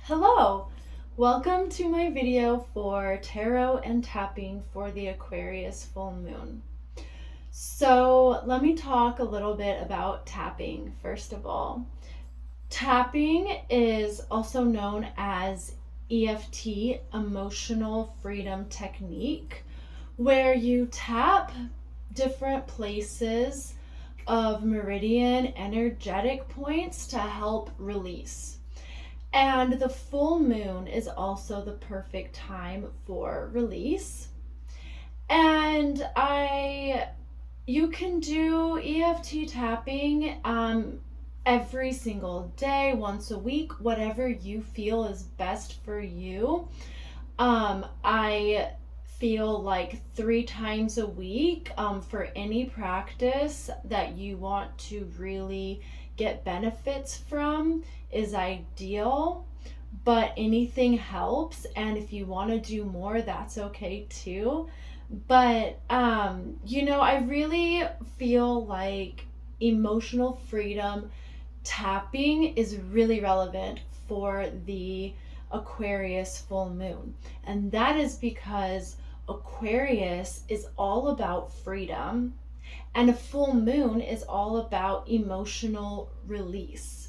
Hello! Welcome to my video for tarot and tapping for the Aquarius full moon. So let me talk a little bit about tapping first of all. Tapping is also known as EFT, Emotional Freedom Technique, where you tap different places of meridian energetic points to help release. And the full moon is also the perfect time for release. And you can do EFT tapping every single day, once a week, whatever you feel is best for you. I feel like 3 times a week for any practice that you want to really get benefits from is ideal, but anything helps, and if you want to do more, that's okay too. But I really feel like emotional freedom tapping is really relevant for the Aquarius full moon, and that is because Aquarius is all about freedom, and a full moon is all about emotional release.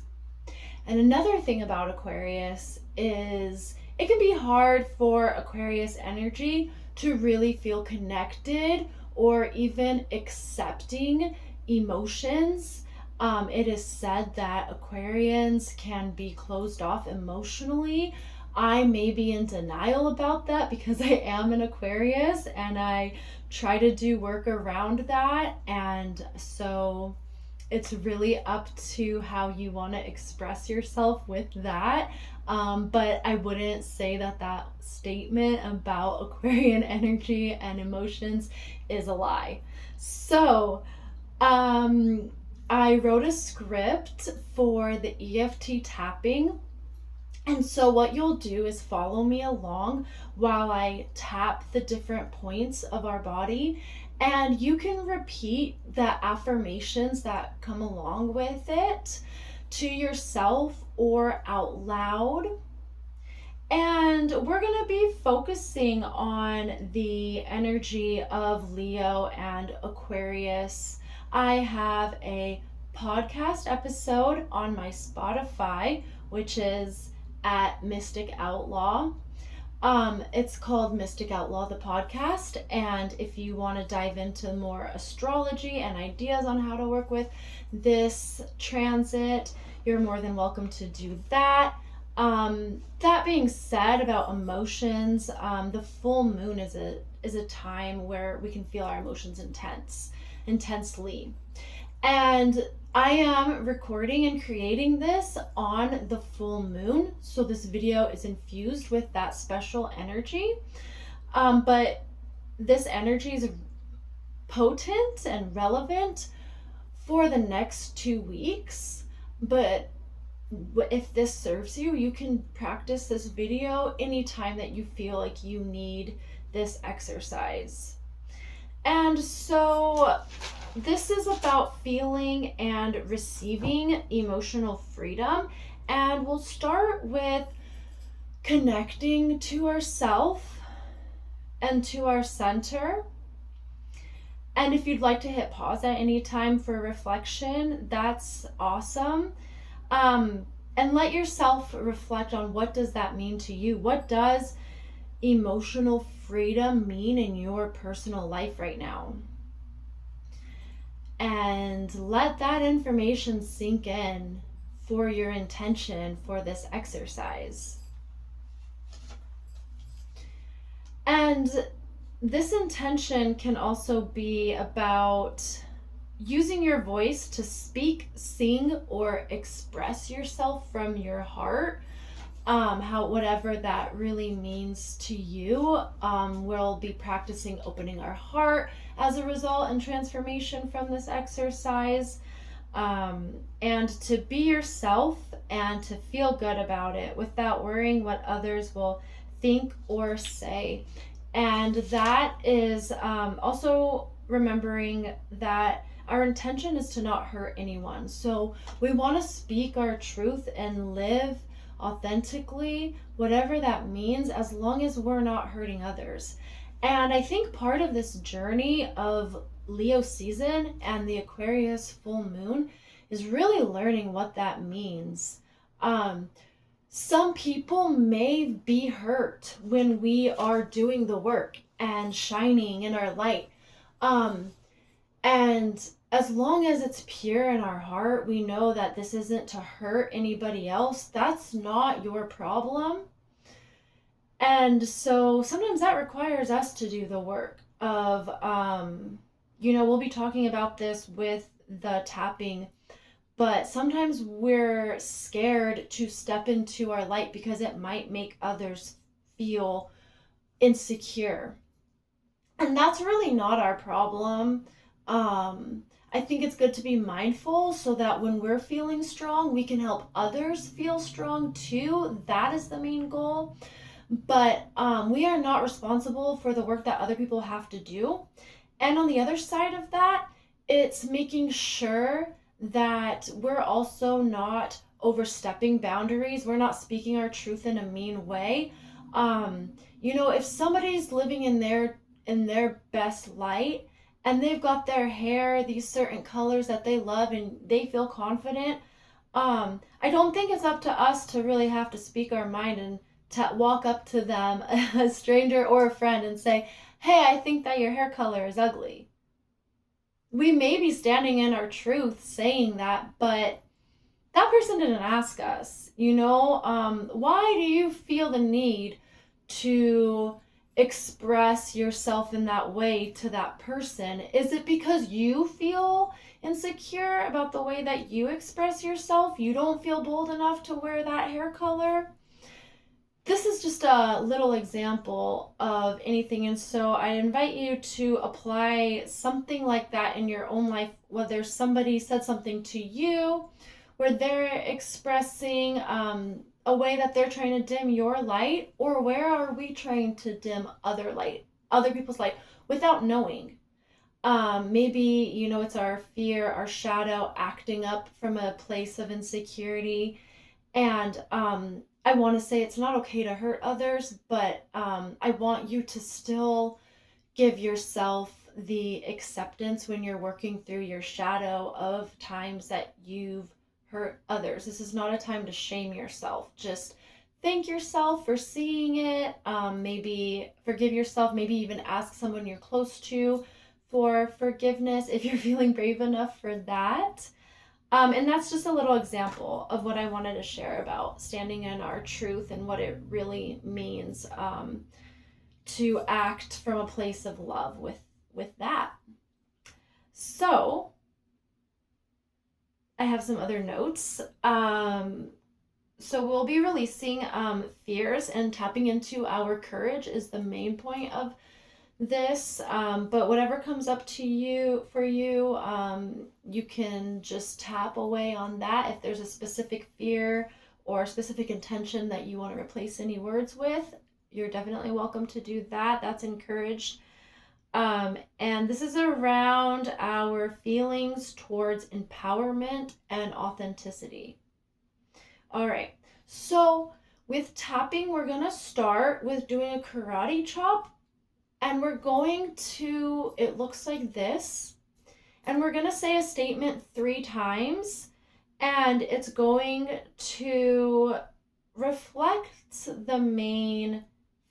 And another thing about Aquarius is it can be hard for Aquarius energy to really feel connected or even accepting emotions. It is said that Aquarians can be closed off emotionally. I may be in denial about that because I am an Aquarius and I try to do work around that. And so it's really up to how you want to express yourself with that. But I wouldn't say that statement about Aquarian energy and emotions is a lie. So, I wrote a script for the EFT tapping. And so what you'll do is follow me along while I tap the different points of our body, and you can repeat the affirmations that come along with it to yourself or out loud. And we're going to be focusing on the energy of Leo and Aquarius. I have a podcast episode on my Spotify, which is at Mystic Outlaw. It's called Mystic Outlaw, the podcast. And if you want to dive into more astrology and ideas on how to work with this transit, you're more than welcome to do that. That being said, about emotions, the full moon is a time where we can feel our emotions intensely. And I am recording and creating this on the full moon, so this video is infused with that special energy. But this energy is potent and relevant for the next 2 weeks. But if this serves you, you can practice this video anytime that you feel like you need this exercise. And so this is about feeling and receiving emotional freedom. And we'll start with connecting to ourself and to our center. And if you'd like to hit pause at any time for reflection, that's awesome. And let yourself reflect on, what does that mean to you? What does emotional freedom mean in your personal life right now? And let that information sink in for your intention for this exercise. And this intention can also be about using your voice to speak, sing, or express yourself from your heart. Whatever that really means to you. We'll be practicing opening our heart as a result and transformation from this exercise. And to be yourself and to feel good about it without worrying what others will think or say. And that is also remembering that our intention is to not hurt anyone. So we want to speak our truth and live authentically, whatever that means, as long as we're not hurting others. And I think part of this journey of Leo season and the Aquarius full moon is really learning what that means. Um, some people may be hurt when we are doing the work and shining in our light. Um, and as long as it's pure in our heart, we know that this isn't to hurt anybody else. That's not your problem. And so sometimes that requires us to do the work of, we'll be talking about this with the tapping, but sometimes we're scared to step into our light because it might make others feel insecure. And that's really not our problem. I think it's good to be mindful so that when we're feeling strong, we can help others feel strong too. That is the main goal. But we are not responsible for the work that other people have to do. And on the other side of that, it's making sure that we're also not overstepping boundaries. We're not speaking our truth in a mean way. If somebody's living in their best light and they've got their hair these certain colors that they love and they feel confident, I don't think it's up to us to really have to speak our mind and to walk up to them, a stranger or a friend, and say, hey, I think that your hair color is ugly. We may be standing in our truth saying that, but that person didn't ask us. Why do you feel the need to express yourself in that way to that person? Is it because you feel insecure about the way that you express yourself? You don't feel bold enough to wear that hair color? This is just a little example of anything, and so I invite you to apply something like that in your own life, whether somebody said something to you where they're expressing a way that they're trying to dim your light, or where are we trying to dim other people's light without knowing. Maybe it's our fear, our shadow acting up from a place of insecurity. And I want to say it's not okay to hurt others, but I want you to still give yourself the acceptance when you're working through your shadow of times that you've hurt others. This is not a time to shame yourself. Just thank yourself for seeing it. Maybe forgive yourself. Maybe even ask someone you're close to for forgiveness if you're feeling brave enough for that. And that's just a little example of what I wanted to share about standing in our truth and what it really means to act from a place of love with that. So I have some other notes. So we'll be releasing fears, and tapping into our courage is the main point of this. But whatever comes up to you for you, you can just tap away on that. If there's a specific fear or a specific intention that you want to replace any words with, you're definitely welcome to do that. That's encouraged. And this is around our feelings towards empowerment and authenticity. All right, so with tapping, we're gonna start with doing a karate chop, and we're going to, it looks like this, and we're gonna say a statement 3 times, and it's going to reflect the main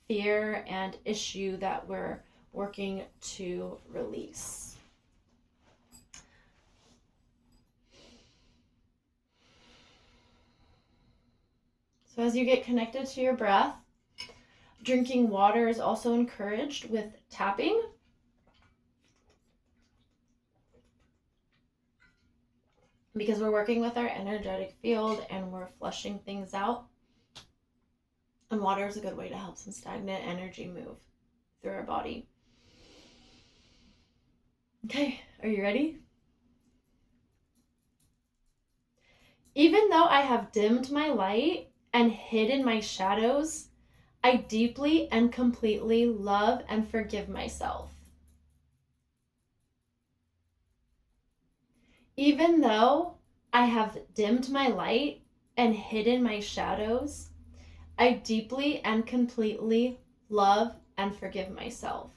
fear and issue that we're working to release. So as you get connected to your breath, drinking water is also encouraged with tapping. Because we're working with our energetic field and we're flushing things out. And water is a good way to help some stagnant energy move through our body. Okay, are you ready? Even though I have dimmed my light and hidden my shadows, I deeply and completely love and forgive myself. Even though I have dimmed my light and hidden my shadows, I deeply and completely love and forgive myself.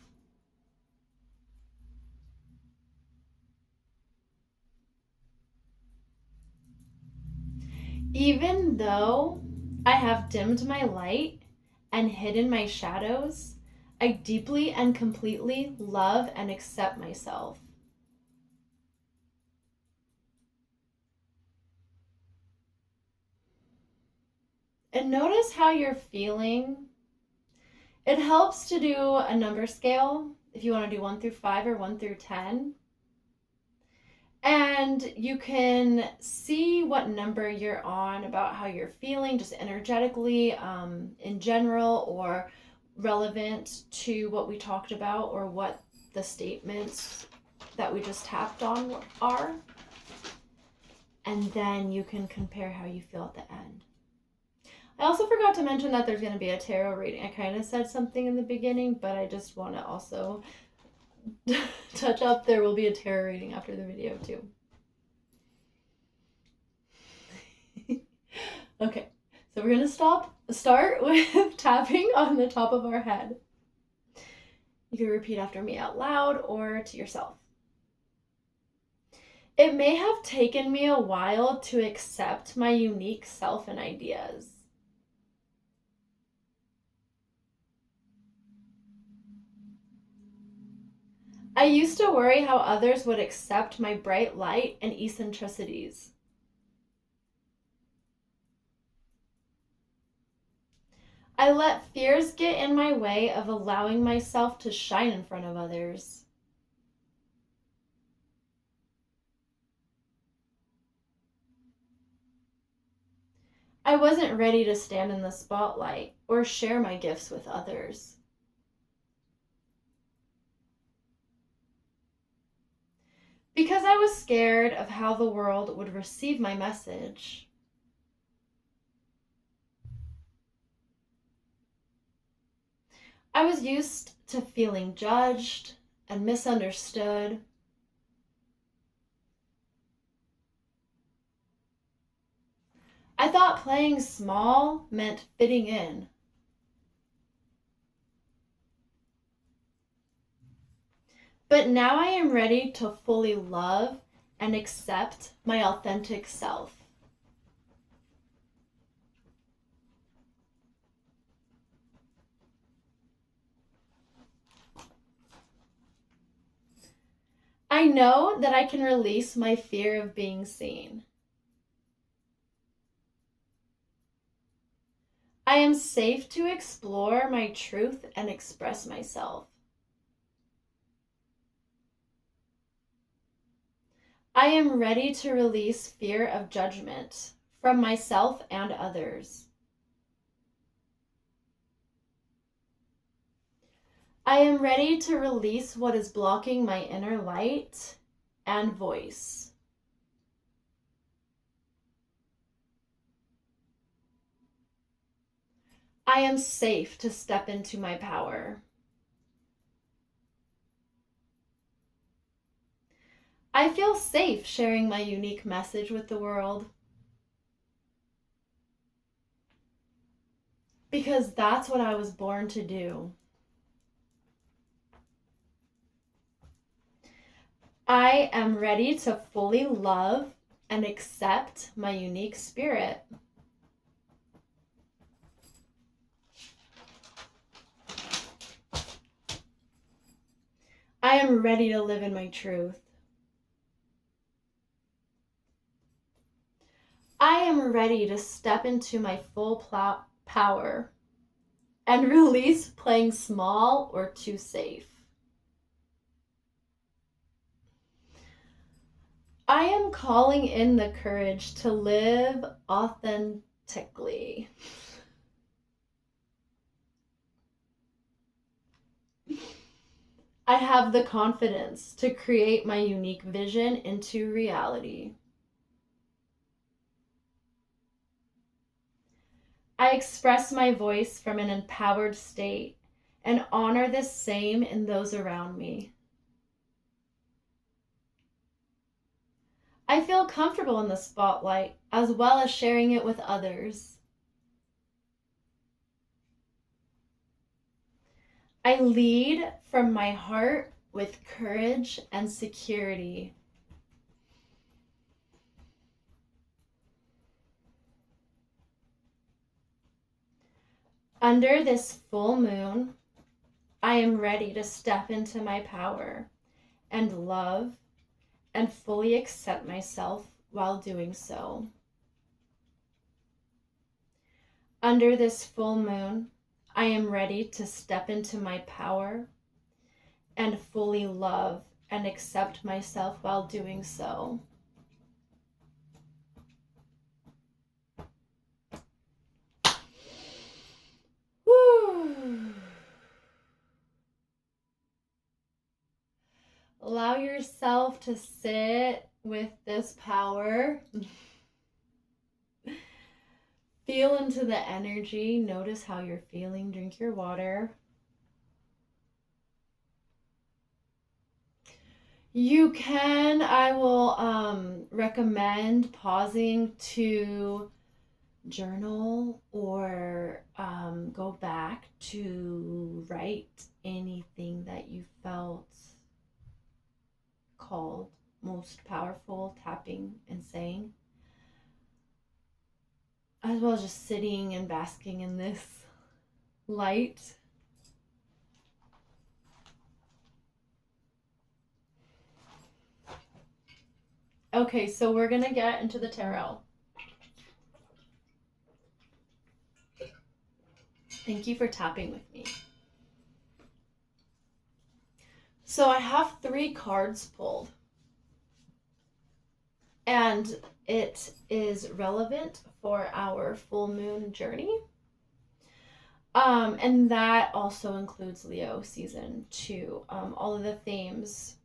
Even though I have dimmed my light and hidden my shadows, I deeply and completely love and accept myself. And notice how you're feeling. It helps to do a number scale if you want to do 1 through 5 or 1 through 10. And you can see what number you're on about how you're feeling, just energetically, in general, or relevant to what we talked about, or what the statements that we just tapped on are. And then you can compare how you feel at the end. I also forgot to mention that there's going to be a tarot reading. I kind of said something in the beginning, but I just want to also touch up. There will be a tarot reading after the video too. Okay, so we're going to start with tapping on the top of our head. You can repeat after me out loud or to yourself. It may have taken me a while to accept my unique self and ideas. I used to worry how others would accept my bright light and eccentricities. I let fears get in my way of allowing myself to shine in front of others. I wasn't ready to stand in the spotlight or share my gifts with others. Because I was scared of how the world would receive my message. I was used to feeling judged and misunderstood. I thought playing small meant fitting in. But now I am ready to fully love and accept my authentic self. I know that I can release my fear of being seen. I am safe to explore my truth and express myself. I am ready to release fear of judgment from myself and others. I am ready to release what is blocking my inner light and voice. I am safe to step into my power. I feel safe sharing my unique message with the world. Because that's what I was born to do. I am ready to fully love and accept my unique spirit. I am ready to live in my truth. I am ready to step into my full power and release playing small or too safe. I am calling in the courage to live authentically. I have the confidence to create my unique vision into reality. I express my voice from an empowered state and honor the same in those around me. I feel comfortable in the spotlight as well as sharing it with others. I lead from my heart with courage and security. Under this full moon, I am ready to step into my power and love and fully accept myself while doing so. Under this full moon, I am ready to step into my power and fully love and accept myself while doing so. Whew. Allow yourself to sit with this power. Feel into the energy. Notice how you're feeling. Drink your water. You can, I will recommend pausing to journal or go back to write anything that you felt called most powerful, tapping and saying, as well as just sitting and basking in this light. Okay, so we're gonna get into the tarot. Thank you for tapping with me. So I have 3 cards pulled, and it is relevant for our full moon journey. And that also includes Leo season 2. All of the themes,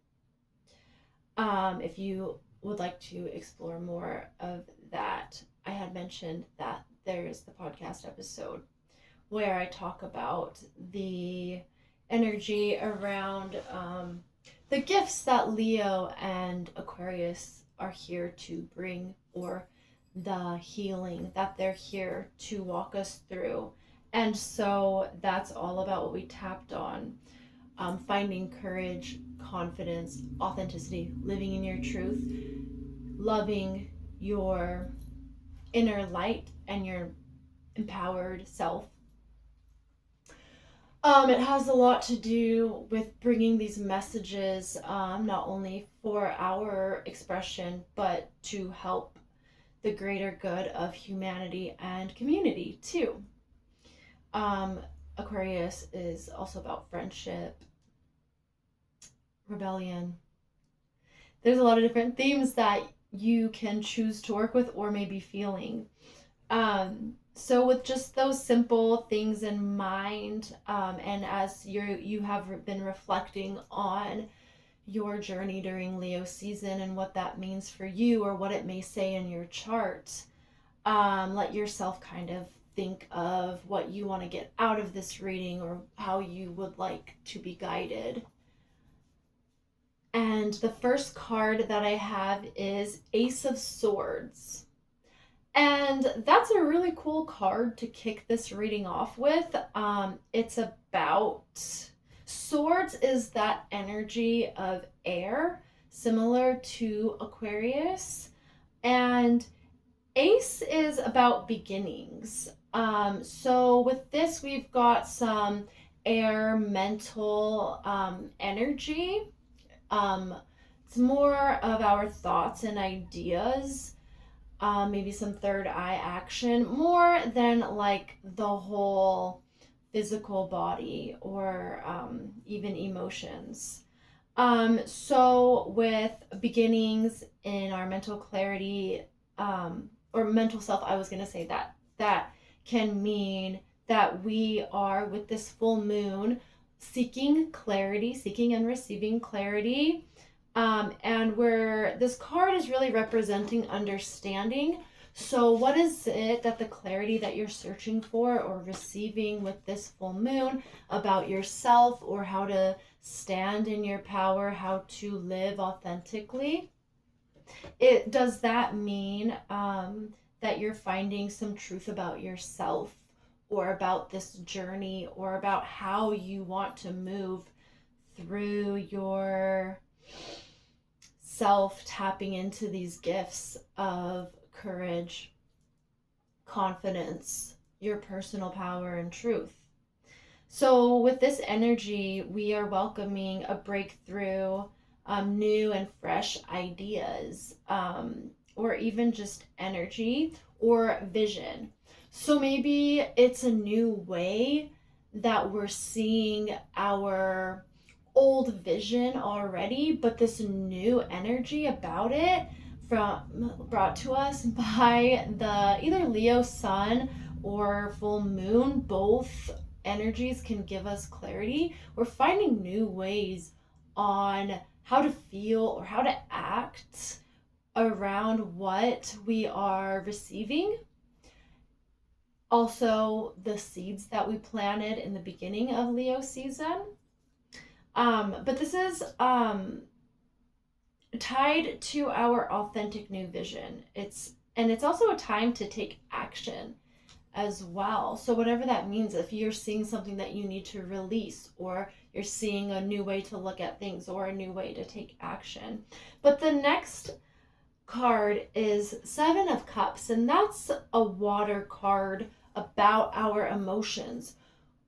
if you would like to explore more of that, I had mentioned that there's the podcast episode where I talk about the energy around the gifts that Leo and Aquarius are here to bring, or the healing that they're here to walk us through. And so that's all about what we tapped on. Finding courage, confidence, authenticity, living in your truth, loving your inner light and your empowered self. It has a lot to do with bringing these messages, not only for our expression, but to help the greater good of humanity and community too. Aquarius is also about friendship, rebellion. There's a lot of different themes that you can choose to work with or maybe feeling. So with just those simple things in mind, and as you have been reflecting on your journey during Leo season and what that means for you or what it may say in your chart, let yourself kind of think of what you want to get out of this reading or how you would like to be guided. And the first card that I have is Ace of Swords. And that's a really cool card to kick this reading off with. It's about swords is that energy of air, similar to Aquarius. And Ace is about beginnings. So with this, we've got some air mental energy. It's more of our thoughts and ideas, maybe some third eye action, more than like the whole physical body or even emotions. So with beginnings in our mental clarity, or mental self, I was going to say that can mean that we are, with this full moon, seeking clarity, seeking and receiving clarity. And where this card is really representing understanding. So what is it that the clarity that you're searching for or receiving with this full moon about yourself, or how to stand in your power, how to live authentically? Does that mean that you're finding some truth about yourself or about this journey or about how you want to move through your self, tapping into these gifts of courage, confidence, your personal power, and truth? So, with this energy, we are welcoming a breakthrough, new and fresh ideas, or even just energy or vision. So, maybe it's a new way that we're seeing our old vision already, but this new energy about it from brought to us by the either Leo sun or full moon. Both energies can give us clarity. We're finding new ways on how to feel or how to act around what we are receiving. Also, the seeds that we planted in the beginning of Leo season. But this is tied to our authentic new vision. It's also a time to take action as well. So whatever that means, if you're seeing something that you need to release, or you're seeing a new way to look at things, or a new way to take action. But the next card is Seven of Cups, and that's a water card about our emotions,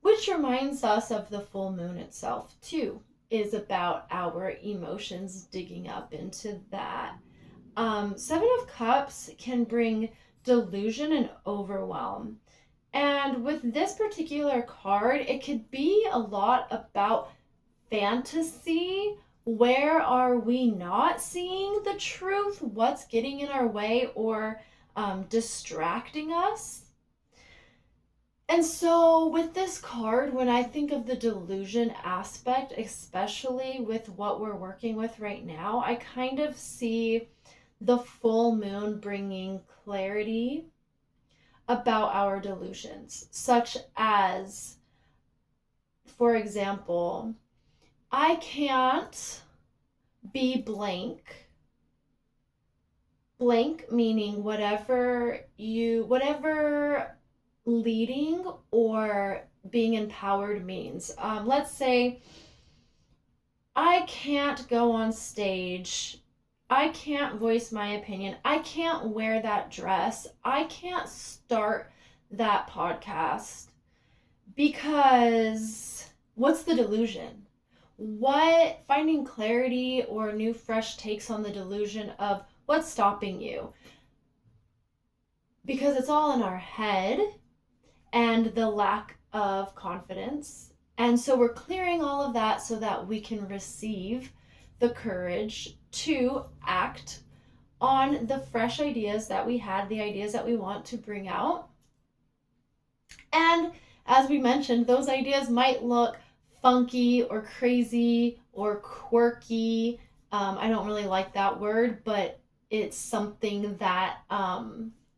which reminds us of the full moon itself too, is about our emotions, digging up into that. Seven of Cups can bring delusion and overwhelm. And with this particular card, it could be a lot about fantasy. Where are we not seeing the truth? What's getting in our way or distracting us? And so, with this card, when I think of the delusion aspect, especially with what we're working with right now, I kind of see the full moon bringing clarity about our delusions, such as, for example, I can't be blank. Blank meaning whatever leading or being empowered means. Let's say I can't go on stage. I can't voice my opinion. I can't wear that dress. I can't start that podcast because what's the delusion? What finding clarity or new fresh takes on the delusion of what's stopping you? Because it's all in our head and the lack of confidence. And so we're clearing all of that so that we can receive the courage to act on the fresh ideas that we had, the ideas that we want to bring out. And as we mentioned, those ideas might look funky or crazy or quirky. I don't really like that word, but it's something that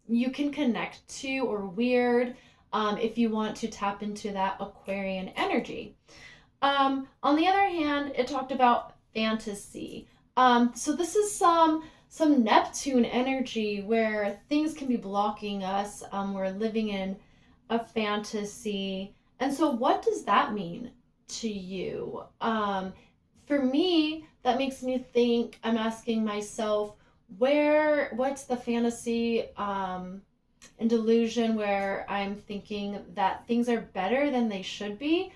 you can connect to, or weird, if you want to tap into that Aquarian energy. On the other hand, it talked about fantasy. So this is some Neptune energy where things can be blocking us. We're living in a fantasy. And so what does that mean to you? For me, that makes me think, I'm asking myself, what's the fantasy and delusion where I'm thinking that things are better than they should be?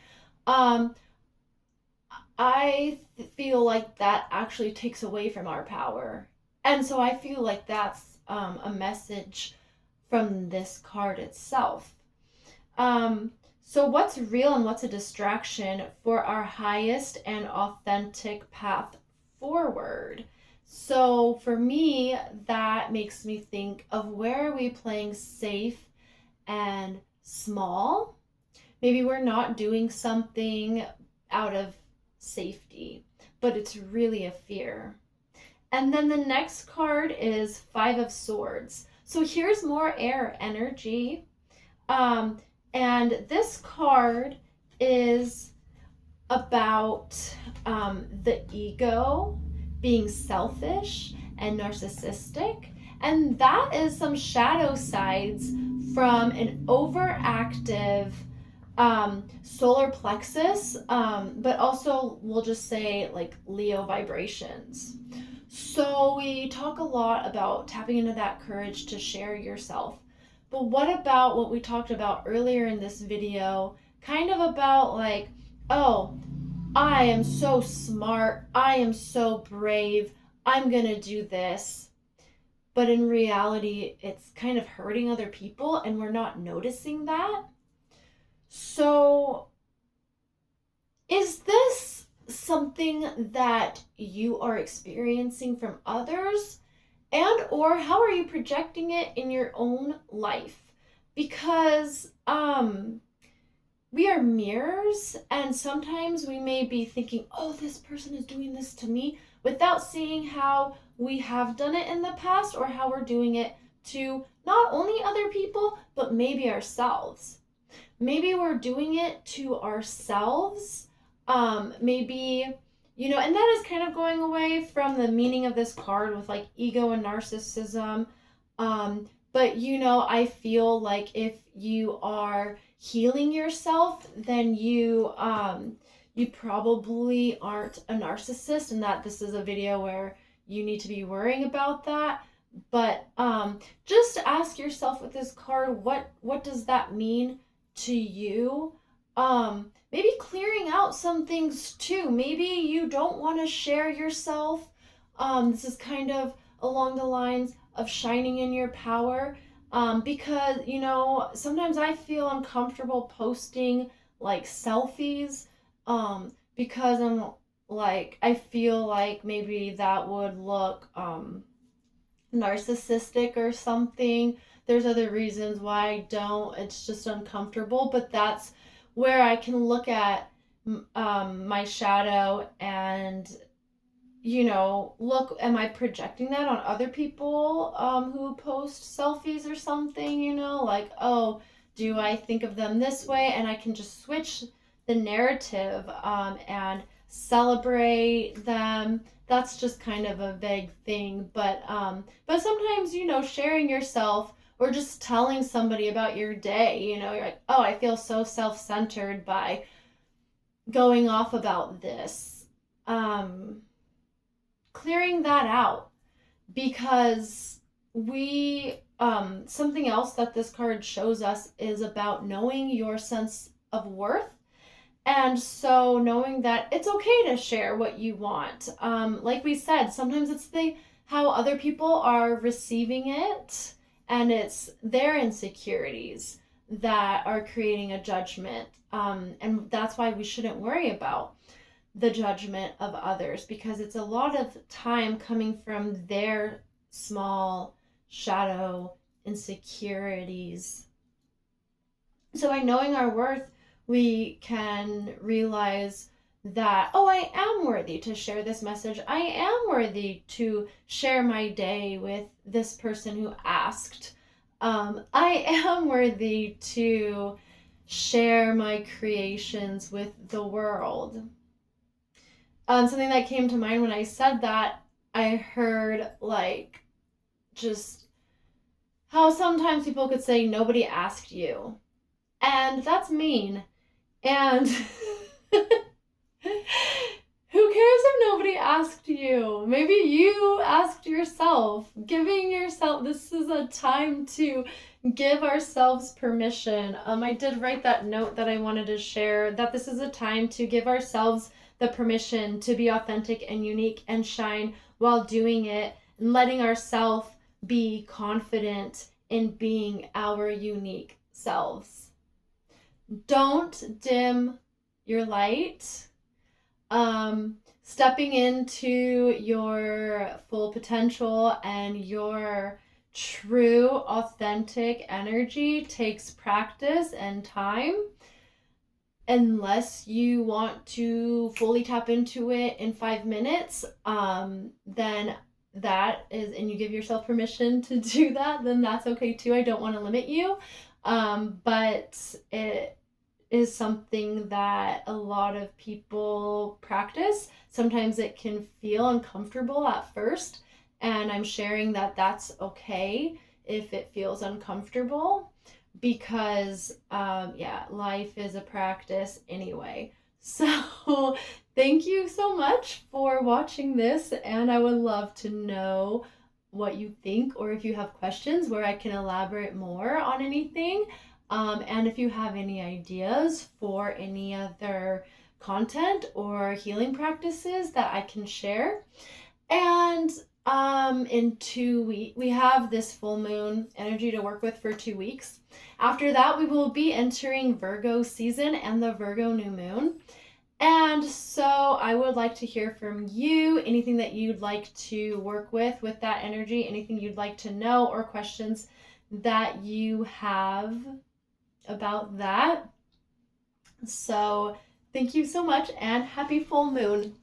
I feel like that actually takes away from our power. And so I feel like that's a message from this card itself. So what's real and what's a distraction for our highest and authentic path forward? So for me, that makes me think of, where are we playing safe and small? Maybe we're not doing something out of safety, but it's really a fear. And then the next card is Five of Swords. So here's more air energy. And this card is about the ego, being selfish, and narcissistic. And that is some shadow sides from an overactive solar plexus, but also we'll just say like Leo vibrations. So we talk a lot about tapping into that courage to share yourself. But what about what we talked about earlier in this video? Kind of about like, oh, I am so smart, I am so brave, I'm gonna do this. But in reality, it's kind of hurting other people and we're not noticing that. So, is this something that you are experiencing from others? And or how are you projecting it in your own life? Because we are mirrors, and sometimes we may be thinking, oh, this person is doing this to me, without seeing how we have done it in the past or how we're doing it to not only other people, but maybe ourselves. Maybe we're doing it to ourselves. Maybe, and that is kind of going away from the meaning of this card with like ego and narcissism. But I feel like if you are healing yourself, then you probably aren't a narcissist, and that this is a video where you need to be worrying about that. But just ask yourself with this card, what does that mean to you? Maybe clearing out some things too. Maybe you don't want to share yourself. This is kind of along the lines of shining in your power. Because, sometimes I feel uncomfortable posting like selfies, because I'm like, I feel like maybe that would look, narcissistic or something. There's other reasons why I don't. It's just uncomfortable, but that's where I can look at my shadow and look, am I projecting that on other people who post selfies or something, like, oh, do I think of them this way? And I can just switch the narrative and celebrate them. That's just kind of a vague thing, but sometimes, sharing yourself or just telling somebody about your day, you're like, oh, I feel so self-centered by going off about this. Clearing that out, because we something else that this card shows us is about knowing your sense of worth. And so knowing that it's okay to share what you want. Like we said, sometimes it's how other people are receiving it, and it's their insecurities that are creating a judgment. And that's why we shouldn't worry about the judgment of others, because it's a lot of time coming from their small shadow insecurities. So by knowing our worth, we can realize that, oh, I am worthy to share this message. I am worthy to share my day with this person who asked. I am worthy to share my creations with the world. Something that came to mind when I said that, I heard like just how sometimes people could say nobody asked you. And that's mean. And who cares if nobody asked you? Maybe you asked yourself. This is a time to give ourselves permission. I did write that note that I wanted to share, that this is a time to give ourselves the permission to be authentic and unique and shine while doing it, and letting ourselves be confident in being our unique selves. Don't dim your light. Stepping into your full potential and your true, authentic energy takes practice and time. Unless you want to fully tap into it in 5 minutes, then that is, and you give yourself permission to do that, then that's okay too. I don't want to limit you. But it is something that a lot of people practice. Sometimes it can feel uncomfortable at first, And I'm sharing that that's okay if it feels uncomfortable, because yeah, life is a practice anyway. So thank you so much for watching this, and I would love to know what you think, or if you have questions where I can elaborate more on anything. And if you have any ideas for any other content or healing practices that I can share. And in 2 weeks, we have this full moon energy to work with for 2 weeks. After that, we will be entering Virgo season and the Virgo new moon. And so I would like to hear from you, anything that you'd like to work with that energy, anything you'd like to know, or questions that you have about that. So thank you so much, and happy full moon.